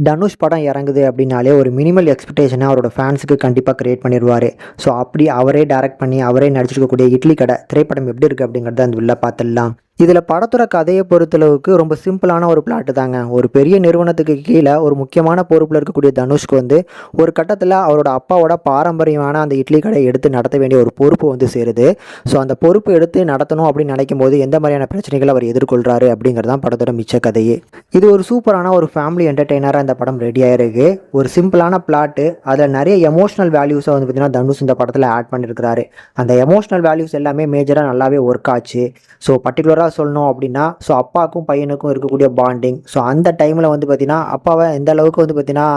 தனுஷ் படம் இறங்குது அப்படின்னாலே ஒரு மினிமல் எக்ஸ்பெக்டேஷனை அவரோட ஃபேன்ஸுக்கு கண்டிப்பாக கிரியேட் பண்ணிடுவார். ஸோ அப்படி அவரே டைரக்ட் பண்ணி அவரே நடிச்சிருக்கக்கூடிய இட்லி கடை திரைப்படம் எப்படி இருக்குது அப்படிங்கிறத அந்த உள்ள பார்த்துடலாம். இதில் படத்தோட கதையை பொறுத்தளவுக்கு ரொம்ப சிம்பிளான ஒரு பிளாட்டு தாங்க. ஒரு பெரிய நிறுவனத்துக்கு கீழே ஒரு முக்கியமான பொறுப்பில் இருக்கக்கூடிய தனுஷ்க்கு ஒரு கட்டத்தில் அவரோட அப்பாவோட பாரம்பரியமான அந்த இட்லி கடையை எடுத்து நடத்த வேண்டிய ஒரு பொறுப்பு சேருது. ஸோ அந்த பொறுப்பு எடுத்து நடத்தணும் அப்படின்னு நினைக்கும் போது எந்த மாதிரியான பிரச்சனைகளை அவர் எதிர்கொள்கிறாரு அப்படிங்கிறது தான் படத்தோட மிச்ச கதையே. இது ஒரு சூப்பரான ஒரு ஃபேமிலி என்டர்டெய்னராக இந்த படம் ரெடி ஆயிருக்கு. ஒரு சிம்பிளான பிளாட்டு, அதில் நிறைய எமோஷனல் வேல்யூஸை பார்த்தீங்கன்னா தனுஷ் இந்த படத்தில் ஆட் பண்ணியிருக்கிறாரு. அந்த எமோஷனல் வேல்யூஸ் எல்லாமே மேஜராக நல்லாவே ஒர்க் ஆச்சு. ஸோ பர்டிகுலராக சொல்லணும் அப்படின்னா அப்பாவுக்கும் பையனுக்கும் இருக்கக்கூடிய பாண்டிங், அந்த டைமில் பார்த்தீங்கன்னா அப்பாவை எந்த அளவுக்கு பார்த்தீங்கன்னா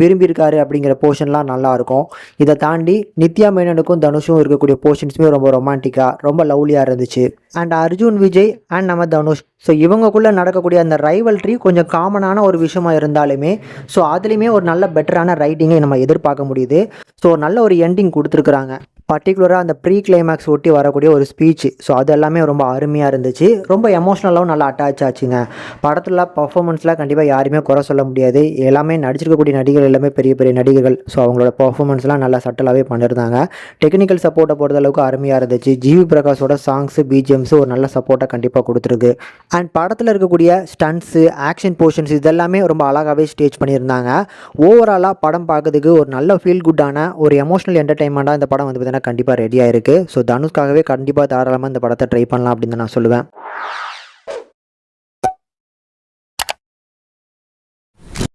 விரும்பி இருக்காரு அப்படிங்கிற போர்ஷன்லாம் நல்லாயிருக்கும். இதை தாண்டி நித்யா மேனனுக்கும் தனுஷும் இருக்கக்கூடிய போர்ஷன்ஸுமே ரொம்ப ரொமான்டிக்காக ரொம்ப லவ்லியாக இருந்துச்சு. அண்ட் அர்ஜுன் விஜய் அண்ட் நம்ம தனுஷ் இவங்கக்குள்ளே நடக்கக்கூடிய அந்த ரைவல்ட்ரி கொஞ்சம் காமனான ஒரு விஷயமா இருந்தாலுமே அதுலேயுமே ஒரு நல்ல பெட்டரான ரைட்டிங்கை நம்ம எதிர்பார்க்க முடியுது. நல்ல ஒரு எண்டிங் கொடுத்துருக்குறாங்க. பர்டிகுலராக அந்த ப்ரீ கிளைமேக்ஸ் ஒட்டி வரக்கூடிய ஒரு ஸ்பீச், அது எல்லாமே ரொம்ப அருமையாக இருந்துச்சு. ரொம்ப எமோஷ்னலாகவும் நல்லா அட்டாச் ஆச்சுங்க. படத்தில் பர்ஃபார்மன்ஸ்லாம் கண்டிப்பாக யாருமே குறை சொல்ல முடியாது. எல்லாமே நடிச்சிருக்கக்கூடிய நடிகர்கள் எல்லாமே பெரிய பெரிய நடிகர்கள். அவங்களோட பர்ஃபார்மன்ஸ்லாம் நல்லா சட்டலாகவே பண்ணியிருந்தாங்க. டெக்னிக்கல் சப்போர்ட்டை பொறுத்த அளவுக்கு அருமையாக இருந்துச்சு. ஜிவி பிரகாஷோட சாங்ஸு பிஜிஎம்ஸு ஒரு நல்ல சப்போர்ட்டை கண்டிப்பாக கொடுத்துருக்கு. அண்ட் படத்தில் இருக்கக்கூடிய ஸ்டண்ட்ஸு ஆக்ஷன் போர்ஷன்ஸ் இதெல்லாமே ரொம்ப அழகாகவே ஸ்டேஜ் பண்ணியிருந்தாங்க. ஓவராலாக படம் பார்க்கறதுக்கு ஒரு நல்ல ஃபீல் குட்டான ஒரு எமோஷனல் என்டர்டைன்மெண்ட்டாக இந்த படம் பார்த்தீங்கன்னா கண்டிப்பாக ரெடியாக இருக்குது. தனுஷ்காகவே கண்டிப்பாக தாராளமாக இந்த படத்தை ட்ரை பண்ணலாம் அப்படின்னு நான் சொல்லுவேன்.